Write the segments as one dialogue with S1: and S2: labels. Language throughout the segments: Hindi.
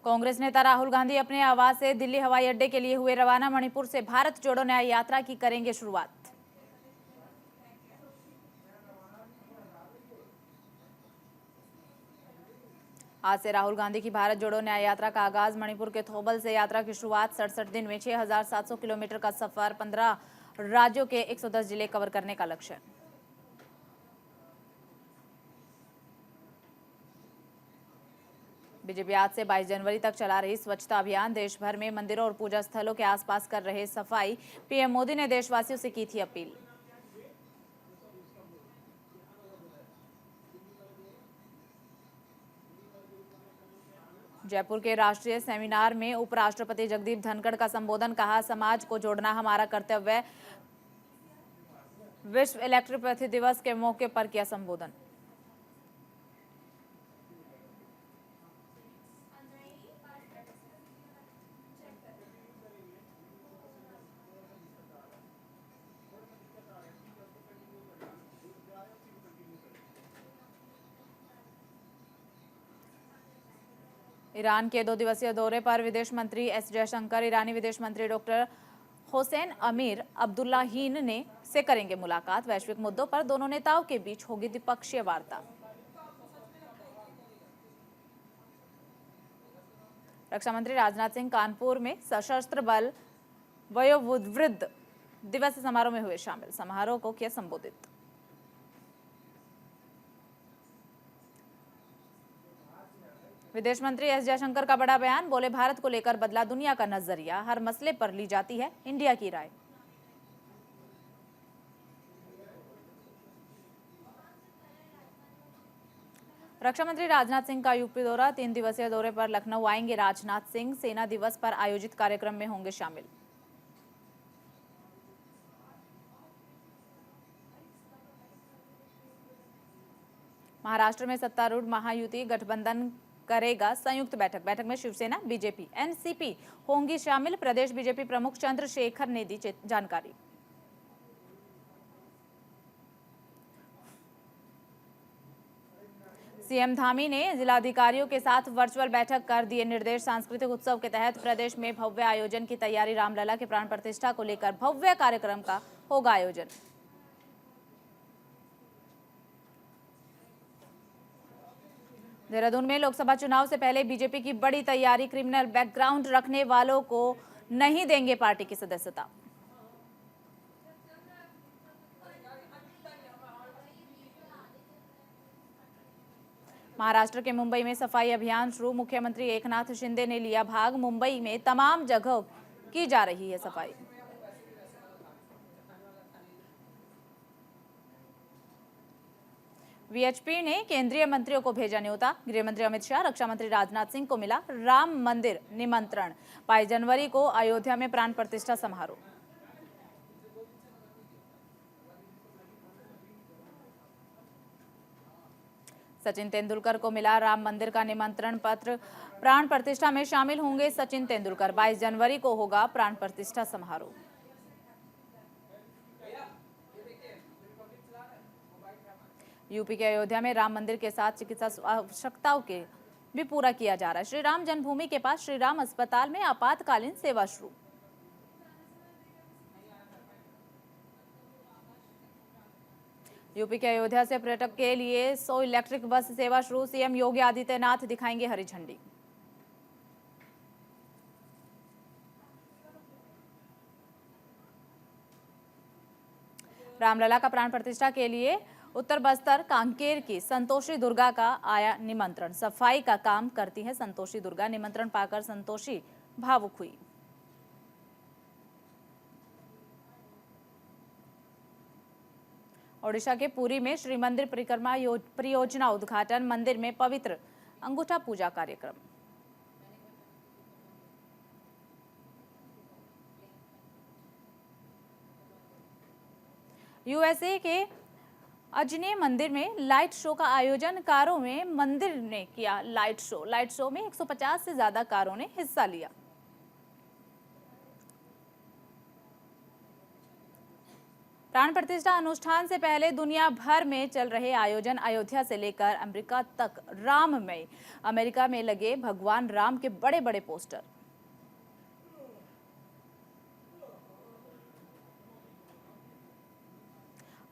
S1: कांग्रेस नेता राहुल गांधी अपने आवास से दिल्ली हवाई अड्डे के लिए हुए रवाना। मणिपुर से भारत जोड़ो न्याय यात्रा की करेंगे शुरुआत। आज से राहुल गांधी की भारत जोड़ो न्याय यात्रा का आगाज। मणिपुर के थोबल से यात्रा की शुरुआत। 67 दिन में 6,700 किलोमीटर का सफर। 15 राज्यों के 110 जिले कवर करने का लक्ष्य। बीजेपी आज से 22 जनवरी तक चला रही स्वच्छता अभियान। देश भर में मंदिरों और पूजा स्थलों के आसपास कर रहे सफाई। पीएम मोदी ने देशवासियों से की थी अपील। जयपुर के राष्ट्रीय सेमिनार में उपराष्ट्रपति जगदीप धनखड़ का संबोधन। कहा, समाज को जोड़ना हमारा कर्तव्य। विश्व इलेक्ट्रोपैथी दिवस के मौके पर किया संबोधन। ईरान के 2 दिवसीय दौरे पर विदेश मंत्री एस जयशंकर ईरानी विदेश मंत्री डॉक्टर होसेन अमीर अब्दुल्लाहिन ने से करेंगे मुलाकात। वैश्विक मुद्दों पर दोनों नेताओं के बीच होगी द्विपक्षीय वार्ता। रक्षा मंत्री राजनाथ सिंह कानपुर में सशस्त्र बल वयोवृद्ध दिवस समारोह में हुए शामिल। समारोह को किया संबोधित। विदेश मंत्री एस जयशंकर का बड़ा बयान। बोले, भारत को लेकर बदला दुनिया का नजरिया। हर मसले पर ली जाती है इंडिया की राय। रक्षा मंत्री राजनाथ सिंह का यूपी दौरा। 3 दिवसीय दौरे पर लखनऊ आएंगे राजनाथ सिंह। सेना दिवस पर आयोजित कार्यक्रम में होंगे शामिल। महाराष्ट्र में सत्तारूढ़ महायुति गठबंधन करेगा संयुक्त बैठक में शिवसेना, बीजेपी, एनसीपी होंगी शामिल। प्रदेश बीजेपी प्रमुख चंद्रशेखर ने दी जानकारी। सीएम धामी ने जिलाधिकारियों के साथ वर्चुअल बैठक कर दिए निर्देश। सांस्कृतिक उत्सव के तहत प्रदेश में भव्य आयोजन की तैयारी। रामलला के प्राण प्रतिष्ठा को लेकर भव्य कार्यक्रम का होगा आयोजन। देहरादून में लोकसभा चुनाव से पहले बीजेपी की बड़ी तैयारी। क्रिमिनल बैकग्राउंड रखने वालों को नहीं देंगे पार्टी की सदस्यता। महाराष्ट्र के मुंबई में सफाई अभियान शुरू। मुख्यमंत्री एकनाथ शिंदे ने लिया भाग। मुंबई में तमाम जगह की जा रही है सफाई। वीएचपी ने केंद्रीय मंत्रियों को भेजा न्योता। गृह मंत्री अमित शाह, रक्षा मंत्री राजनाथ सिंह को मिला राम मंदिर निमंत्रण। 22 जनवरी को अयोध्या में प्राण प्रतिष्ठा समारोह। सचिन तेंदुलकर को मिला राम मंदिर का निमंत्रण पत्र। प्राण प्रतिष्ठा में शामिल होंगे सचिन तेंदुलकर। 22 जनवरी को होगा प्राण प्रतिष्ठा समारोह। यूपी के अयोध्या में राम मंदिर के साथ चिकित्सा आवश्यकताओं के भी पूरा किया जा रहा है। श्री राम जन्मभूमि के पास श्री राम अस्पताल में आपातकालीन सेवा शुरू। यूपी के अयोध्या से पर्यटक के लिए 100 इलेक्ट्रिक बस सेवा शुरू। सीएम योगी आदित्यनाथ दिखाएंगे हरी झंडी। रामलला का प्राण प्रतिष्ठा के लिए उत्तर बस्तर कांकेर की संतोषी दुर्गा का आया निमंत्रण। सफाई का काम करती है संतोषी दुर्गा। निमंत्रण पाकर संतोषी भावुक हुई। ओडिशा के पुरी में श्री मंदिर परिक्रमा परियोजना उद्घाटन। मंदिर में पवित्र अंगूठा पूजा कार्यक्रम। यूएसए के अजने मंदिर में लाइट शो का आयोजन। कारों में मंदिर ने किया लाइट शो में 150 से ज्यादा कारों ने हिस्सा लिया। प्राण प्रतिष्ठा अनुष्ठान से पहले दुनिया भर में चल रहे आयोजन अयोध्या से लेकर अमेरिका तक राममय। अमेरिका में लगे भगवान राम के बड़े बड़े पोस्टर।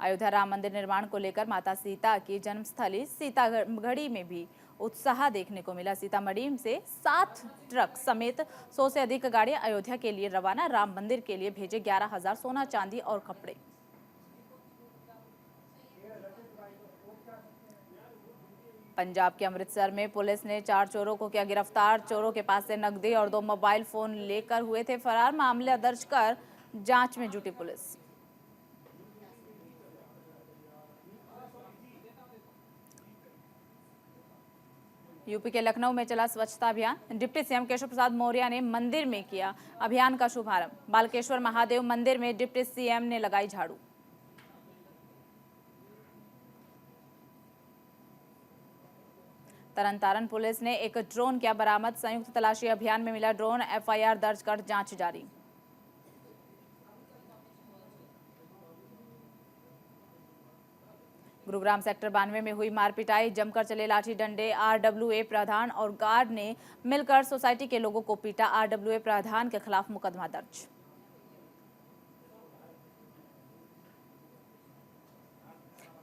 S1: अयोध्या राम मंदिर निर्माण को लेकर माता सीता की जन्मस्थली सीतामढ़ी में भी उत्साह देखने को मिला। सीतामढ़ी से 7 ट्रक समेत 100 से अधिक गाड़ियां अयोध्या के लिए रवाना। राम मंदिर के लिए भेजे 11,000 सोना चांदी और कपड़े। पंजाब के अमृतसर में पुलिस ने 4 चोरों को किया गिरफ्तार। चोरों के पास से नकदी और 2 मोबाइल फोन लेकर हुए थे फरार। मामला दर्ज कर जांच में जुटी पुलिस। यूपी के लखनऊ में चला स्वच्छता अभियान। डिप्टी सीएम केशव प्रसाद मौर्य ने मंदिर में किया अभियान का शुभारंभ। बालकेश्वर महादेव मंदिर में डिप्टी सीएम ने लगाई झाड़ू। तरनतारन पुलिस ने एक ड्रोन किया बरामद। संयुक्त तलाशी अभियान में मिला ड्रोन। एफआईआर दर्ज कर जांच जारी। गुरुग्राम सेक्टर 92 में हुई मारपिटाई। जमकर चले लाठी डंडे। आरडब्ल्यूए प्रधान और गार्ड ने मिलकर सोसाइटी के लोगों को पीटा। आरडब्ल्यूए प्रधान के खिलाफ मुकदमा दर्ज।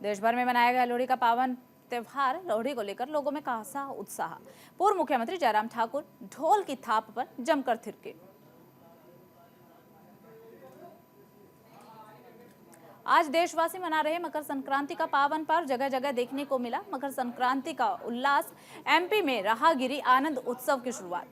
S1: देश भर में मनाया गया लोहड़ी का पावन त्योहार। लोहड़ी को लेकर लोगों में खासा उत्साह। पूर्व मुख्यमंत्री जयराम ठाकुर ढोल की थाप पर जमकर थिरके। आज देशवासी मना रहे मकर संक्रांति का पावन पर्व। जगह जगह देखने को मिला मकर संक्रांति का उल्लास। एमपी में राहगिरी आनंद उत्सव की शुरुआत।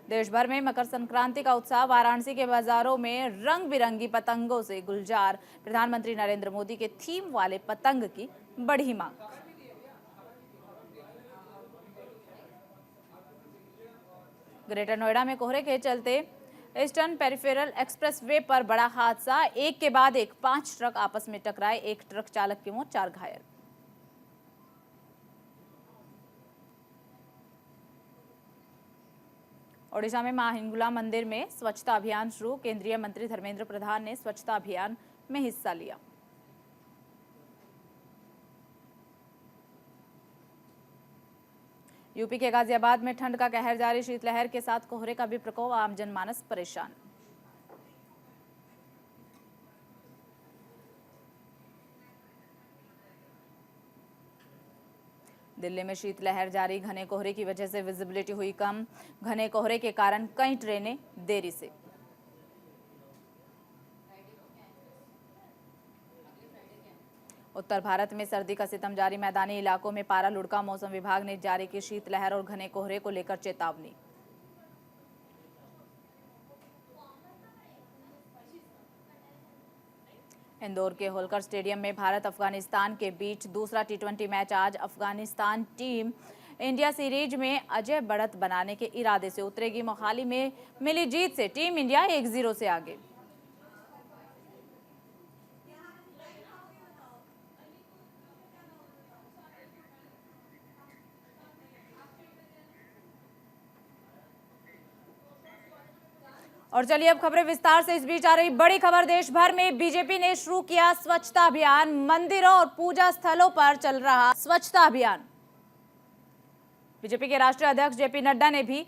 S1: देश भर में मकर संक्रांति का उत्साह। वाराणसी के बाजारों में रंग बिरंगी पतंगों से गुलजार। प्रधानमंत्री नरेंद्र मोदी के थीम वाले पतंग की बढ़ी मांग। ग्रेटर नोएडा में कोहरे के चलते ईस्टर्न पेरिफेरल एक्सप्रेस वे पर बड़ा हादसा। एक के बाद एक 5 ट्रक आपस में टकराए। एक ट्रक चालक की मौत, 4 घायल। ओडिशा में मां हिंगुला मंदिर में स्वच्छता अभियान शुरू। केंद्रीय मंत्री धर्मेंद्र प्रधान ने स्वच्छता अभियान में हिस्सा लिया। यूपी के गाजियाबाद में ठंड का कहर जारी। शीतलहर के साथ कोहरे का भी प्रकोप। आम जनमानस परेशान। दिल्ली में शीतलहर जारी। घने कोहरे की वजह से विजिबिलिटी हुई कम। घने कोहरे के कारण कई ट्रेनें देरी से। उत्तर भारत में सर्दी का सितम जारी। मैदानी इलाकों में पारा लुढ़का। मौसम विभाग ने जारी की शीतलहर और घने कोहरे को लेकर चेतावनी। इंदौर के होलकर स्टेडियम में भारत अफगानिस्तान के बीच दूसरा टी20 मैच आज। अफगानिस्तान टीम इंडिया सीरीज में अजय बढ़त बनाने के इरादे से उतरेगी। मोहाली में मिली जीत से टीम इंडिया 1-0 से आगे। और चलिए अब खबरें विस्तार से। इस बीच आ रही बड़ी खबर। देश भर में बीजेपी ने शुरू किया स्वच्छता अभियान। मंदिरों और पूजा स्थलों पर चल रहा स्वच्छता अभियान। बीजेपी के राष्ट्रीय अध्यक्ष जेपी नड्डा ने भी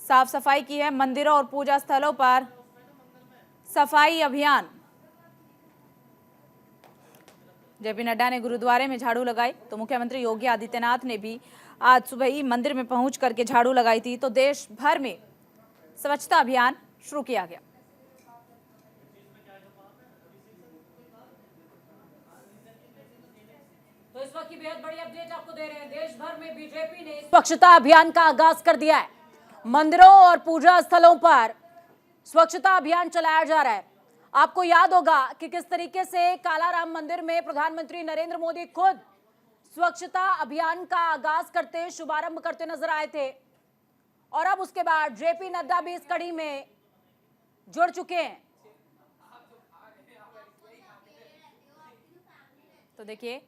S1: साफ सफाई की है। मंदिरों और पूजा स्थलों पर सफाई अभियान। जेपी नड्डा ने गुरुद्वारे में झाड़ू लगाई तो मुख्यमंत्री योगी आदित्यनाथ ने भी आज सुबह ही मंदिर में पहुंच करके झाड़ू लगाई थी। तो देश भर में स्वच्छता अभियान शुरू किया गया।
S2: तो इस वक्त की बेहद बड़ी अपडेट आपको दे रहे हैं। देश भर में बीजेपी ने स्वच्छता अभियान का आगाज कर दिया है। मंदिरों और पूजा स्थलों पर स्वच्छता अभियान चलाया जा रहा है। आपको याद होगा कि किस तरीके से कालाराम मंदिर में प्रधानमंत्री नरेंद्र मोदी खुद स्वच्छता अभियान का आगाज करते, शुभारंभ करते नजर आए थे। और अब उसके बाद जेपी नड्डा भी इस कड़ी में जुड़ चुके हैं।
S1: तो देखिए,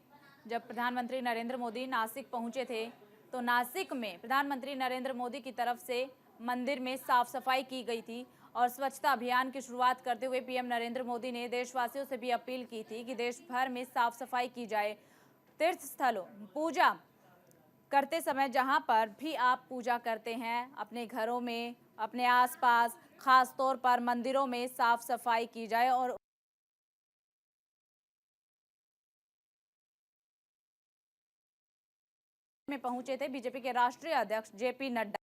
S1: जब प्रधानमंत्री नरेंद्र मोदी नासिक पहुंचे थे तो नासिक में प्रधानमंत्री नरेंद्र मोदी की तरफ से मंदिर में साफ सफाई की गई थी और स्वच्छता अभियान की शुरुआत करते हुए पीएम नरेंद्र मोदी ने देशवासियों से भी अपील की थी कि देश भर में साफ सफाई की जाए। तीर्थ स्थलों पूजा करते समय जहां पर भी आप पूजा करते हैं, अपने घरों में, अपने आसपास, खास तौर पर मंदिरों में साफ सफाई की जाए। और में पहुंचे थे बीजेपी के राष्ट्रीय अध्यक्ष जेपी नड्डा।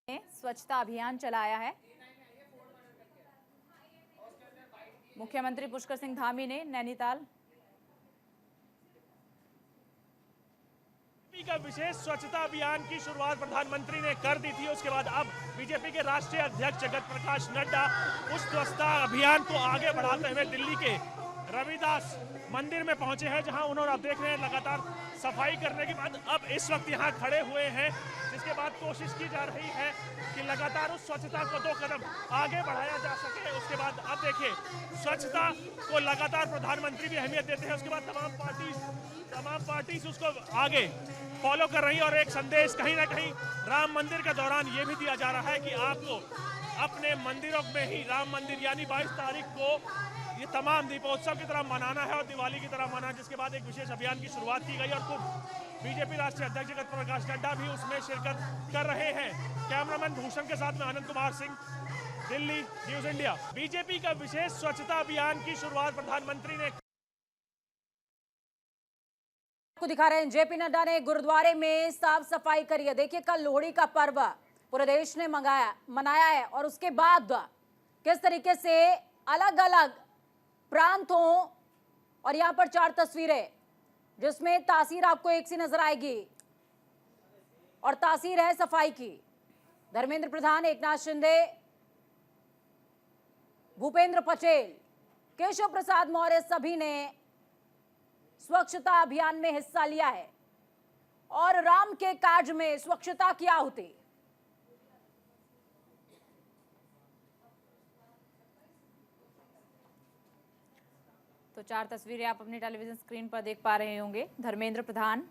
S1: ने स्वच्छता अभियान चलाया है। मुख्यमंत्री पुष्कर सिंह धामी ने नैनीताल
S3: का विशेष स्वच्छता अभियान की शुरुआत प्रधानमंत्री ने कर दी थी। उसके बाद अब बीजेपी के राष्ट्रीय अध्यक्ष जगत प्रकाश नड्डा उस स्वच्छता अभियान को आगे बढ़ाते हुए दिल्ली के रविदास मंदिर में पहुंचे हैं, जहां उन्होंने आप देख रहे हैं लगातार सफाई करने के बाद अब इस वक्त यहां खड़े हुए हैं, जिसके बाद कोशिश की जा रही है कि लगातार उस स्वच्छता को 2 कदम आगे बढ़ाया जा सके। उसके बाद अब देखिए स्वच्छता को लगातार प्रधानमंत्री भी अहमियत देते हैं। उसके बाद तमाम पार्टी उसको आगे फॉलो कर रही है और एक संदेश कहीं ना कहीं राम मंदिर के दौरान ये भी दिया जा रहा है कि आपको अपने मंदिरों में ही राम मंदिर यानी 22 तारीख को ये तमाम दीपोत्सव की तरह मनाना है और दिवाली की तरह मनाना। जिसके बाद एक विशेष अभियान की शुरुआत की गई और खुद बीजेपी राष्ट्रीय अध्यक्ष जगत प्रकाश नड्डा भी उसमें शिरकत कर रहे हैं। कैमरामैन भूषण के साथ में Anand Kumar Singh, Delhi news India. BJP का विशेष स्वच्छता अभियान की शुरुआत प्रधानमंत्री ने
S2: को दिखा रहे हैं। जेपी नड्डा ने गुरुद्वारे में साफ सफाई करी है। देखिए कल लोहड़ी का पर्व पूरे देश ने मनाया है और उसके बाद किस तरीके से अलग अलग प्रांतों और यहाँ पर 4 तस्वीरें जिसमें तासीर आपको एक सी नजर आएगी और तासीर है सफाई की। धर्मेंद्र प्रधान, एकनाथ शिंदे, भूपेंद्र पटेल, केशव प्रसाद मौर्य सभी ने स्वच्छता अभियान में हिस्सा लिया है और राम के काज में स्वच्छता की आहुति।
S1: तो 4 तस्वीरें आप अपनी टेलीविजन स्क्रीन पर देख पा रहे होंगे। धर्मेंद्र प्रधान,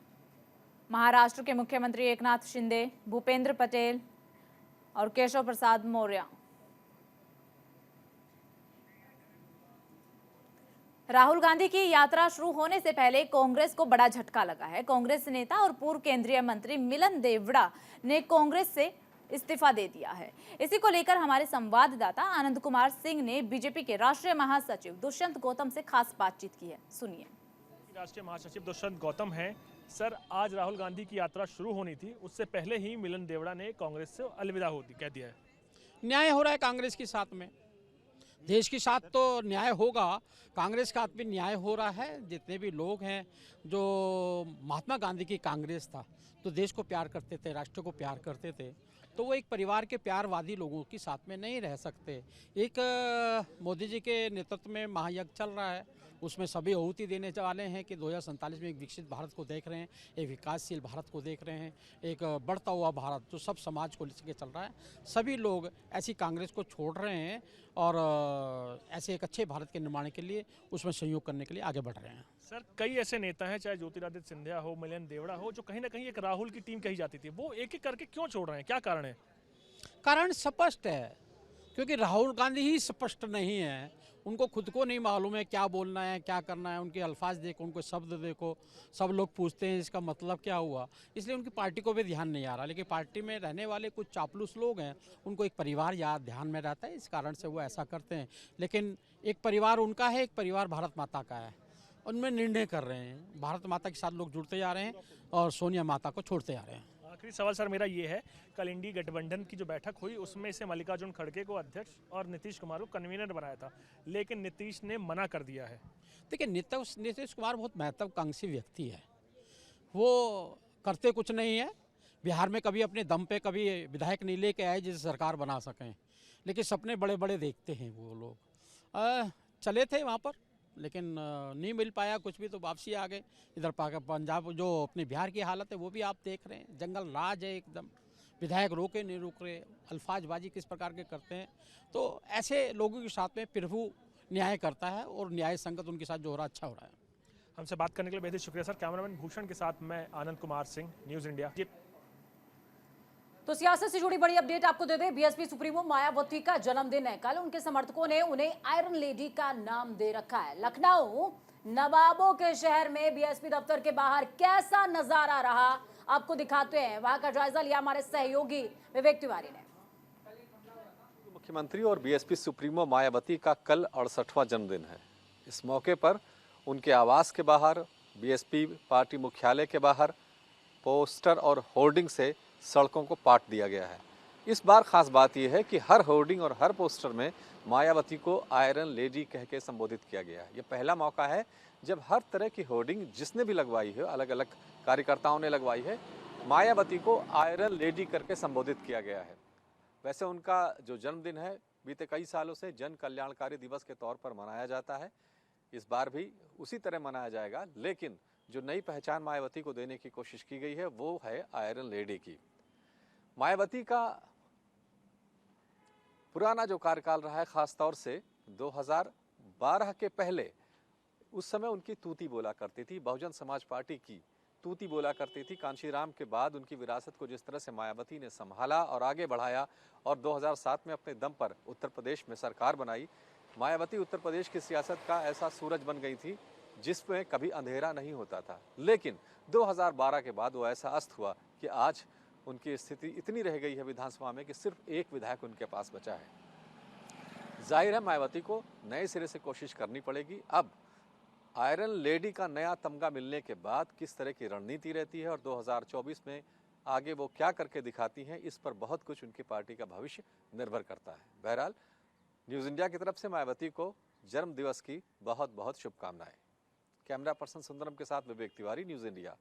S1: महाराष्ट्र के मुख्यमंत्री एकनाथ शिंदे, भूपेंद्र पटेल और केशव प्रसाद मौर्य। राहुल गांधी की यात्रा शुरू होने से पहले कांग्रेस को बड़ा झटका लगा है। कांग्रेस नेता और पूर्व केंद्रीय मंत्री मिलन देवड़ा ने कांग्रेस से इस्तीफा दे दिया है। इसी को लेकर हमारे संवाददाता आनंद कुमार सिंह ने बीजेपी के राष्ट्रीय महासचिव दुष्यंत गौतम से खास बातचीत की है, सुनिए।
S3: राष्ट्रीय महासचिव दुष्यंत गौतम हैं। सर, आज राहुल गांधी की यात्रा शुरू होनी थी, उससे पहले ही मिलन देवड़ा ने कांग्रेस से अलविदा कह दिया है।
S4: न्याय हो रहा है कांग्रेस के साथ में, देश के साथ तो न्याय होगा, कांग्रेस का भी न्याय हो रहा है। जितने भी लोग हैं जो महात्मा गांधी की कांग्रेस था तो देश को प्यार करते थे, राष्ट्र को प्यार करते थे, तो वो एक परिवार के प्यारवादी लोगों के साथ में नहीं रह सकते। एक मोदी जी के नेतृत्व में महायज्ञ चल रहा है, उसमें सभी आहुति देने वाले हैं कि 2047 में एक विकसित भारत को देख रहे हैं, एक विकासशील भारत को देख रहे हैं, एक बढ़ता हुआ भारत जो सब समाज को लेकर चल रहा है। सभी लोग ऐसी कांग्रेस को छोड़ रहे हैं और ऐसे एक अच्छे भारत के निर्माण के लिए उसमें सहयोग करने के लिए आगे बढ़ रहे हैं।
S3: सर, कई ऐसे नेता हैं, चाहे ज्योतिरादित्य सिंधिया हो, मिलन देवड़ा हो, जो कहीं ना कहीं एक राहुल की टीम कही जाती थी, वो एक एक करके क्यों छोड़ रहे हैं, क्या कारण है?
S4: कारण स्पष्ट है, क्योंकि राहुल गांधी ही स्पष्ट नहीं है। उनको खुद को नहीं मालूम है क्या बोलना है, क्या करना है। उनके अल्फाज देखो, उनको शब्द देखो, सब लोग पूछते हैं इसका मतलब क्या हुआ, इसलिए उनकी पार्टी को भी ध्यान नहीं आ रहा। लेकिन पार्टी में रहने वाले कुछ चापलूस लोग हैं, उनको एक परिवार याद ध्यान में रहता है, इस कारण से वो ऐसा करते हैं। लेकिन एक परिवार उनका है, एक परिवार भारत माता का है, उनमें निर्णय कर रहे हैं। भारत माता के साथ लोग जुड़ते जा रहे हैं और सोनिया माता को छोड़ते जा रहे हैं।
S3: आखिरी सवाल सर मेरा ये है, कल इंडी गठबंधन की जो बैठक हुई उसमें से मल्लिकार्जुन खड़गे को अध्यक्ष और नीतीश कुमार को कन्वीनर बनाया था, लेकिन नीतीश ने मना कर दिया है।
S4: देखिए, नीतीश कुमार बहुत महत्वाकांक्षी व्यक्ति है, वो करते कुछ नहीं है। बिहार में कभी अपने दम पे कभी विधायक नहीं लेके आए जिसे सरकार बना सकें, लेकिन सपने बड़े बड़े देखते हैं वो लोग। चले थे वहाँ पर लेकिन नहीं मिल पाया कुछ भी, तो वापसी आ गए इधर। पंजाब जो अपने बिहार की हालत है वो भी आप देख रहे हैं, जंगल राज है एकदम, विधायक रोके नहीं रुक रहे, अल्फाजबाजी किस प्रकार के करते हैं। तो ऐसे लोगों के साथ में प्रभु न्याय करता है और न्याय संगत उनके साथ जो हो रहा है अच्छा हो रहा है।
S3: हमसे बात करने के लिए बेहद शुक्रिया सर। कैमरामैन भूषण के साथ मैं आनंद कुमार सिंह, न्यूज़ इंडिया।
S2: तो सियासत से जुड़ी बड़ी अपडेट आपको दे दें। बीएसपी सुप्रीमो मायावती का जन्मदिन है कल। उनके समर्थकों ने उन्हें आयरन लेडी का नाम दे रखा है। लखनऊ नवाबों के शहर में बीएसपी दफ्तर के बाहर कैसा नजारा रहा आपको दिखाते हैं। वहां का जायजा लिया हमारे सहयोगी विवेक तिवारी ने।
S5: मुख्यमंत्री और बीएसपी सुप्रीमो मायावती का कल 68वां जन्मदिन है। इस मौके पर उनके आवास के बाहर, बीएसपी पार्टी मुख्यालय के बाहर पोस्टर और होर्डिंग से सड़कों को पाट दिया गया है। इस बार खास बात यह है कि हर होर्डिंग और हर पोस्टर में मायावती को आयरन लेडी कह के संबोधित किया गया है। ये पहला मौका है जब हर तरह की होर्डिंग जिसने भी लगवाई है, अलग अलग कार्यकर्ताओं ने लगवाई है, मायावती को आयरन लेडी करके संबोधित किया गया है। वैसे उनका जो जन्मदिन है बीते कई सालों से जन कल्याणकारी दिवस के तौर पर मनाया जाता है। इस बार भी उसी तरह मनाया जाएगा, लेकिन जो नई पहचान मायावती को देने की कोशिश की गई है वो है आयरन लेडी की। मायावती का पुराना जो कार्यकाल रहा है, खास तौर से 2012 के पहले, उस समय उनकी तूती बोला करती थी, बहुजन समाज पार्टी की तूती बोला करती थी। कांशीराम के बाद उनकी विरासत को जिस तरह से मायावती ने संभाला और आगे बढ़ाया और 2007 में अपने दम पर उत्तर प्रदेश में सरकार बनाई, मायावती उत्तर प्रदेश की सियासत का ऐसा सूरज बन गई थी जिसमें कभी अंधेरा नहीं होता था। लेकिन 2012 के बाद वो ऐसा अस्त हुआ कि आज उनकी स्थिति इतनी रह गई है विधानसभा में कि सिर्फ एक विधायक उनके पास बचा है। जाहिर है मायावती को नए सिरे से कोशिश करनी पड़ेगी। अब आयरन लेडी का नया तमगा मिलने के बाद किस तरह की रणनीति रहती है और 2024 में आगे वो क्या करके दिखाती हैं, इस पर बहुत कुछ उनकी पार्टी का भविष्य निर्भर करता है। बहरहाल न्यूज़ इंडिया की तरफ से मायावती को जन्म दिवस की बहुत बहुत शुभकामनाएं। कैमरा पर्सन सुंदरम के साथ विवेक तिवारी, न्यूज़ इंडिया।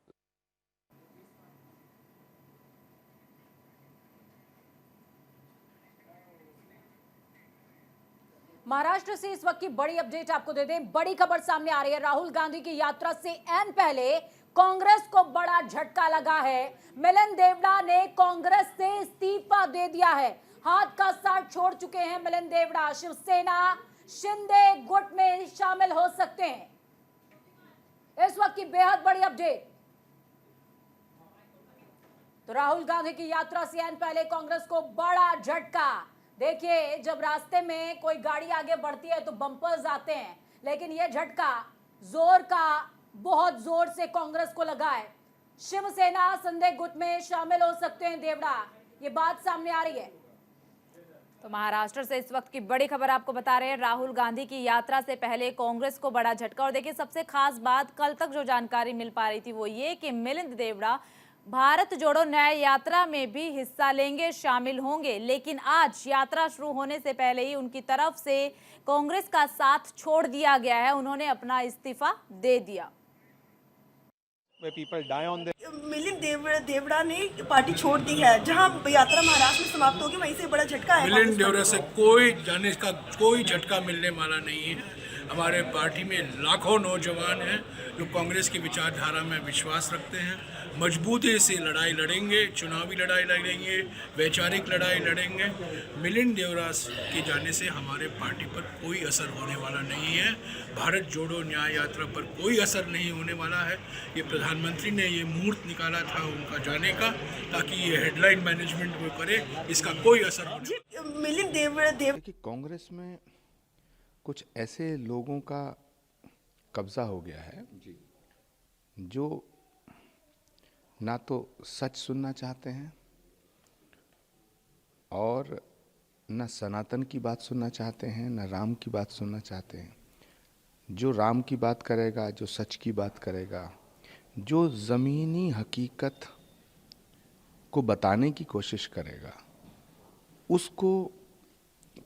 S2: महाराष्ट्र से इस वक्त की बड़ी अपडेट आपको दे दें। बड़ी खबर सामने आ रही है। राहुल गांधी की यात्रा से ऐन पहले कांग्रेस को बड़ा झटका लगा है। मिलिंद देवड़ा ने कांग्रेस से इस्तीफा दे दिया है। हाथ का साथ छोड़ चुके हैं मिलिंद देवड़ा। शिवसेना शिंदे गुट में शामिल हो सकते हैं। इस वक्त की बेहद बड़ी अपडेट। तो राहुल गांधी की यात्रा से ऐन पहले कांग्रेस को बड़ा झटका। देखिए, जब रास्ते में कोई गाड़ी आगे बढ़ती है तो बम्पर्स आते हैं, लेकिन यह झटका जोर का बहुत जोर से कांग्रेस को लगा है। शिवसेना संदेह गुट में शामिल हो सकते हैं देवड़ा, ये बात सामने आ रही है।
S1: तो महाराष्ट्र से इस वक्त की बड़ी खबर आपको बता रहे हैं। राहुल गांधी की यात्रा से पहले कांग्रेस को बड़ा झटका। और देखिए, सबसे खास बात कल तक जो जानकारी मिल पा रही थी वो ये कि मिलिंद देवड़ा भारत जोड़ो न्याय यात्रा में भी हिस्सा लेंगे, शामिल होंगे, लेकिन आज यात्रा शुरू होने से पहले ही उनकी तरफ से कांग्रेस का साथ छोड़ दिया गया है। उन्होंने अपना इस्तीफा दे दिया।
S6: मिलिंद देवड़ा ने पार्टी छोड़ दी है। जहां यात्रा महाराष्ट्र में समाप्त होगी वहीं से बड़ा झटका है।
S7: मिलिंद देवड़ा से कोई जाने का कोई झटका मिलने वाला नहीं है। हमारे पार्टी में लाखों नौजवान हैं जो कांग्रेस की विचारधारा में विश्वास रखते हैं, मजबूती से लड़ाई लड़ेंगे, चुनावी लड़ाई लड़ेंगे, वैचारिक लड़ाई लड़ेंगे। मिलिंद देवड़ा के जाने से हमारे पार्टी पर कोई असर होने वाला नहीं है। भारत जोड़ो न्याय यात्रा पर कोई असर नहीं होने वाला है। ये प्रधानमंत्री ने ये मुहूर्त निकाला था उनका जाने का, ताकि ये हेडलाइन मैनेजमेंट वो करे, इसका कोई असर होने।
S6: मिलिंद देवड़ा
S8: कांग्रेस में कुछ ऐसे लोगों का कब्जा हो गया है जो ना तो सच सुनना चाहते हैं और न सनातन की बात सुनना चाहते हैं, न राम की बात सुनना चाहते हैं। जो राम की बात करेगा, जो सच की बात करेगा, जो ज़मीनी हकीकत को बताने की कोशिश करेगा, उसको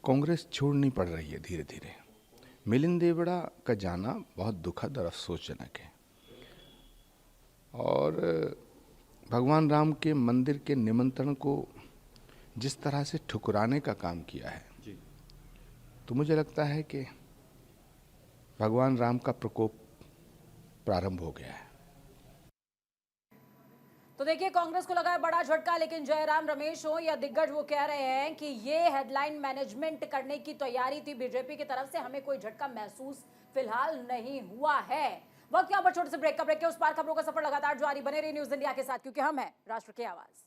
S8: कांग्रेस छोड़नी पड़ रही है धीरे धीरे। मिलिंद देवड़ा का जाना बहुत दुखद और अफसोसजनक है और भगवान राम के मंदिर के निमंत्रण को जिस तरह से ठुकराने का काम किया है, तो मुझे लगता है कि भगवान राम का प्रकोप प्रारंभ हो गया है।
S2: तो देखिए, कांग्रेस को लगा है बड़ा झटका, लेकिन जयराम रमेश हो या दिग्गज, वो कह रहे हैं कि ये हेडलाइन मैनेजमेंट करने की तैयारी थी बीजेपी की तरफ से, हमें कोई झटका महसूस फिलहाल नहीं हुआ है। वक्त यहाँ पर छोटे से ब्रेक के उस पार खबरों का सफर लगातार जारी, बने रहिए न्यूज़ इंडिया के साथ, क्योंकि हम हैं राष्ट्र की आवाज।